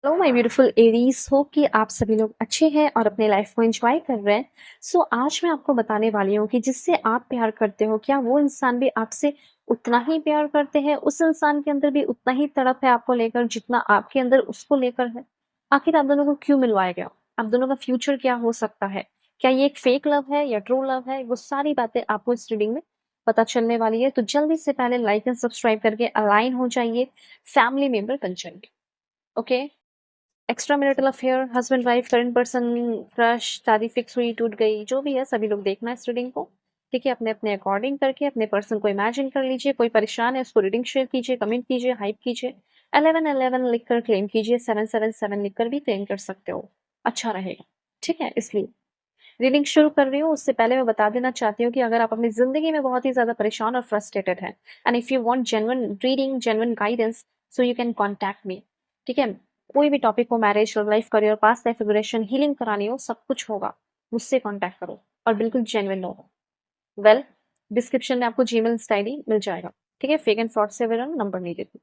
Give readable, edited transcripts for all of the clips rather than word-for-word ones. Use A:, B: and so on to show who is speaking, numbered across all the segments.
A: Hello my beautiful Aries, hope कि आप सभी लोग अच्छे हैं और अपने लाइफ को एंजॉय कर रहे हैं। आज मैं आपको बताने वाली हूँ कि जिससे आप प्यार करते हो, क्या वो इंसान भी आपसे उतना ही प्यार करते हैं? उस इंसान के अंदर भी उतना ही तड़प है आपको लेकर जितना आपके अंदर उसको लेकर है? आखिर आप दोनों को क्यों मिलवाया गया? आप दोनों का फ्यूचर क्या हो सकता है? क्या ये एक फेक लव है या ट्रू लव है? वो सारी बातें आपको इस रीडिंग में पता चलने वाली है। तो जल्दी से पहले लाइक एंड सब्सक्राइब करके अलाइन हो जाइए, फैमिली मेंबर बन जाइए। Okay. Extra marital affair, husband wife, current person, crush, शादी फिक्स हुई, टूट गई, जो भी है सभी लोग देखना इस रीडिंग को। ठीक है, अपने अपने अकॉर्डिंग करके अपने पर्सन को इमेजिन कर लीजिए। कोई परेशान है उसको रीडिंग शेयर कीजिए, कमेंट कीजिए, हाइप कीजिए। 1111 लिखकर क्लेम कीजिए, 777 लिखकर भी क्लेम कर सकते हो, अच्छा रहेगा। ठीक है, इसलिए रीडिंग शुरू कर रही हूँ उससे पहले मैं बता देना चाहती हूँ कि अगर आप अपनी जिंदगी में बहुत ही ज्यादा परेशान और फ्रस्ट्रेटेड हैं and if you want genuine reading, genuine guidance, so you can contact me. ठीक है, कोई भी टॉपिक हो, marriage, life, career, past life regression, healing करानी हो, सब कुछ होगा, मुझसे कॉन्टैक्ट करो और बिल्कुल जेन्युइन हो। वेल, डिस्क्रिप्शन में आपको जीमेल आईडी मिल जाएगा। ठीक है, फेक एंड फ्रॉड से मेरा नंबर नहीं देती।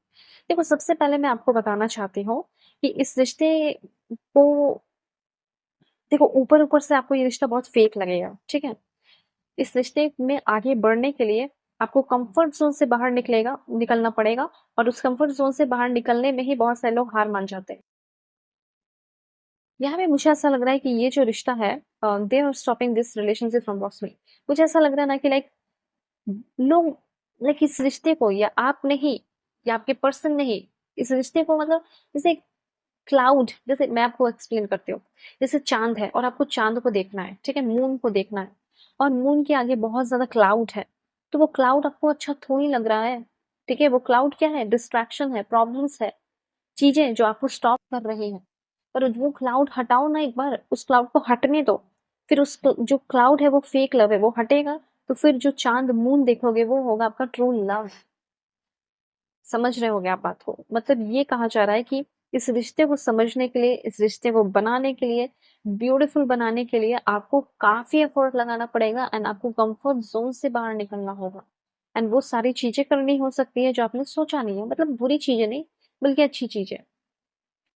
A: देखो, सबसे पहले मैं आपको बताना चाहती हूँ कि इस रिश्ते को, देखो, ऊपर-ऊपर से आपको ये रिश्ता बहुत फेक लगेगा, ठीक है? इस रिश्ते में आगे बढ़ने के लिए आपको कंफर्ट ज़ोन से बाहर निकलना पड़ेगा और उस कंफर्ट ज़ोन से बाहर निकलने में ही बहुत सारे लोग हार मान जाते हैं। यहाँ पे मुझे ऐसा लग रहा है कि ये जो रिश्ता है, they are stopping this relationship from blossoming. मुझे ऐसा लग रहा है ना कि लोग इस रिश्ते को, या आप नहीं, या आपके पर्सन नहीं, इस रिश्ते को मतलब जैसे क्लाउड, जैसे मैं आपको एक्सप्लेन करती हूँ। जैसे चाँद है और आपको चाँद को देखना है, ठीक है? मून को देखना है और मून के आगे बहुत ज़्यादा क्लाउड है, तो वो क्लाउड आपको अच्छा थोड़ी लग रहा है, ठीक है? वो क्लाउड क्या है? डिस्ट्रैक्शन है, प्रॉब्लम्स है, चीज़ें जो आपको स्टॉप कर रही हैं। पर वो क्लाउड हटाओ ना एक बार, उस क्लाउड को हटने दो। फिर जो क्लाउड है वो फेक लव है, वो हटेगा, तो फिर जो चाँद, मून देखोगे वो होगा आपका ट्रू लव। समझ रहे होंगे आप बात को। मतलब ये कहा जा रहा है कि इस रिश्ते को समझने के लिए, इस रिश्ते को बनाने के लिए, ब्यूटीफुल बनाने के लिए आपको काफ़ी एफर्ट लगाना पड़ेगा एंड आपको कम्फर्ट ज़ोन से बाहर निकलना होगा। एंड वो सारी चीज़ें करनी हो सकती है जो आपने सोचा नहीं है, मतलब बुरी चीज़ें नहीं, बल्कि अच्छी चीज़ें।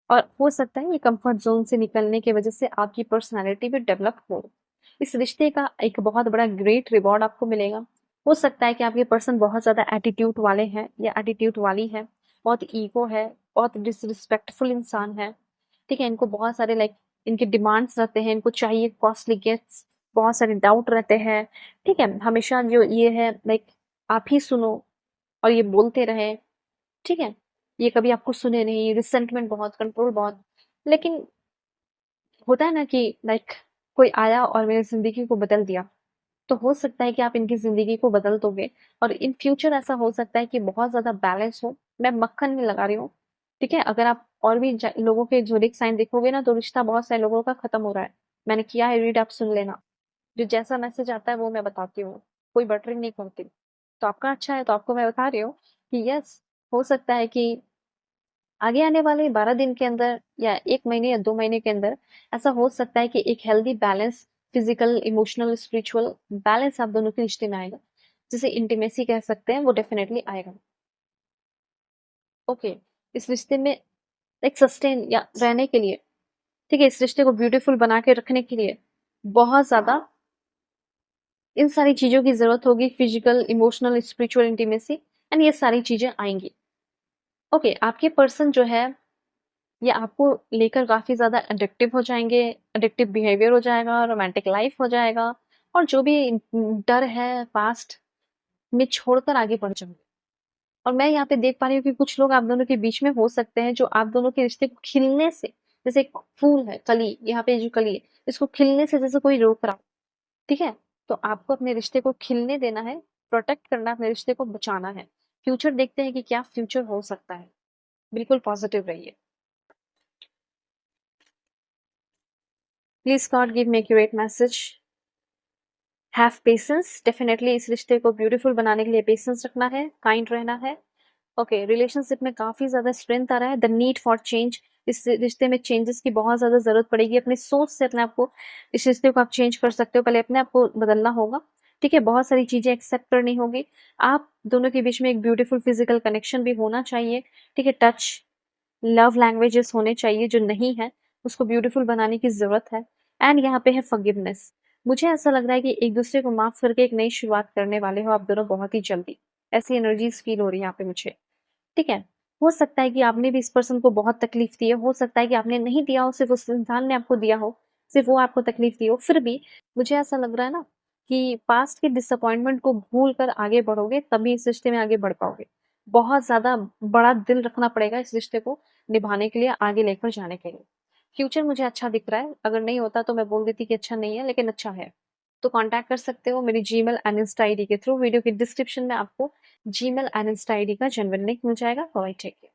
A: और हो सकता है ये कम्फर्ट ज़ोन से निकलने की वजह से आपकी पर्सनैलिटी भी डेवलप हो। इस रिश्ते का एक बहुत बड़ा ग्रेट रिवॉर्ड आपको मिलेगा। हो सकता है कि आपके पर्सन बहुत ज़्यादा एटीट्यूड वाले हैं या एटीट्यूड वाली हैं, बहुत ईगो है, बहुत डिसरिस्पेक्टफुल इंसान है, ठीक है? इनको बहुत सारे इनके डिमांड्स रहते हैं, इनको चाहिए कॉस्टली गिफ्ट्स, बहुत सारे डाउट रहते हैं, ठीक है? हमेशा जो ये है आप ही सुनो और ये बोलते रहें, ठीक है? ये कभी आपको सुने नहीं, रिसेंटमेंट बहुत, कंट्रोल बहुत। लेकिन होता है ना कि कोई आया और मेरी ज़िंदगी को बदल दिया, तो हो सकता है कि आप इनकी ज़िंदगी को बदल दोगे और इन फ्यूचर ऐसा हो सकता है कि बहुत ज़्यादा बैलेंस हो। मैं मक्खन नहीं लगा रही हूँ, ठीक है? अगर आप और भी लोगों के ज़ोडिएक साइन देखोगे ना, तो रिश्ता बहुत सारे लोगों का खत्म हो रहा है। मैंने किया है रीड, आप सुन लेना। जो जैसा मैसेज आता है वो मैं बताती हूँ, कोई बटरिंग नहीं करती। तो आपका अच्छा है तो आपको मैं बता रही हूँ कि यस, हो सकता है कि आगे आने वाले 12 दिन के अंदर या 1 महीने या 2 महीने के अंदर ऐसा हो सकता है कि एक healthy balance, physical, emotional, spiritual balance आप दोनों के रिश्ते में आएगा। जिसे इंटीमेसी कह सकते हैं, वो डेफिनिटली आएगा। ओके, इस रिश्ते में सस्टेन या रहने के लिए, ठीक है, इस रिश्ते को ब्यूटीफुल बना के रखने के लिए बहुत ज़्यादा इन सारी चीज़ों की ज़रूरत होगी, physical, emotional, spiritual intimacy, and ये सारी चीज़ें आएँगी। ओके, आपके पर्सन जो है ये आपको लेकर काफ़ी ज़्यादा एडिक्टिव हो जाएँगे, एडिक्टिव बिहेवियर हो जाएगा, रोमांटिक लाइफ़ हो जाएगा और जो भी डर है पास्ट में छोड़कर आगे बढ़ जाओगे। और मैं यहाँ पे देख पा रही हूँ कि कुछ लोग आप दोनों के बीच में हो सकते हैं जो आप दोनों के रिश्ते को खिलने से, जैसे एक फूल है, कली, यहाँ पे जो कली है, इसको खिलने से जैसे कोई रोक रहा हो, ठीक है? तो आपको अपने रिश्ते को खिलने देना है, प्रोटेक्ट करना है, अपने रिश्ते को बचाना है। फ्यूचर देखते हैं कि क्या फ्यूचर हो सकता है। बिल्कुल पॉजिटिव रहिए। Please God give me accurate message. Have patience, definitely इस रिश्ते को ब्यूटीफुल बनाने के लिए पेशेंस रखना है, काइंड रहना है। ओके, रिलेशनशिप में काफ़ी ज़्यादा स्ट्रेंथ आ रहा है, द नीड फॉर चेंज। इस रिश्ते में चेंजेस की बहुत ज़्यादा ज़रूरत पड़ेगी। अपनी सोच से अपने आप को, इस रिश्ते को आप चेंज कर सकते हो। पहले अपने आप को बदलना होगा, ठीक है? बहुत सारी चीज़ें एक्सेप्ट करनी होगी। आप दोनों के बीच में एक ब्यूटीफुल फिजिकल कनेक्शन भी होना चाहिए, ठीक है? टच, लव लैंग्वेजेस होने चाहिए, जो नहीं है उसको ब्यूटीफुल बनाने की ज़रूरत है। एंड यहाँ पे है फॉरगिवनेस। मुझे ऐसा लग रहा है कि एक-दूसरे को माफ़ करके एक नई शुरुआत करने वाले हो आप दोनों बहुत ही जल्दी। ऐसी एनर्जीज़ फ़ील हो रही है यहाँ पे मुझे, ठीक है? हो सकता है कि आपने भी इस पर्सन को बहुत तकलीफ़ दी है, हो सकता है कि आपने नहीं दिया हो, सिर्फ़ उस इंसान ने आपको दिया हो, सिर्फ़ वो आपको तकलीफ़ दी हो। फिर भी मुझे ऐसा लग रहा है ना कि पास्ट के डिसअपॉइंटमेंट को भूल कर आगे बढ़ोगे, तभी इस रिश्ते में आगे बढ़ पाओगे। बहुत ज़्यादा बड़ा दिल रखना पड़ेगा इस रिश्ते को निभाने के लिए, आगे लेकर जाने के लिए। फ्यूचर मुझे अच्छा दिख रहा है, अगर नहीं होता तो मैं बोल देती कि अच्छा नहीं है, लेकिन अच्छा है। तो कॉन्टैक्ट कर सकते हो मेरी जीमेल एंड इंस्टा आईडी के थ्रू। वीडियो के डिस्क्रिप्शन में आपको जीमेल एंड इंस्टा आईडी का जेन्युइन लिंक मिल जाएगा। Alright, take care.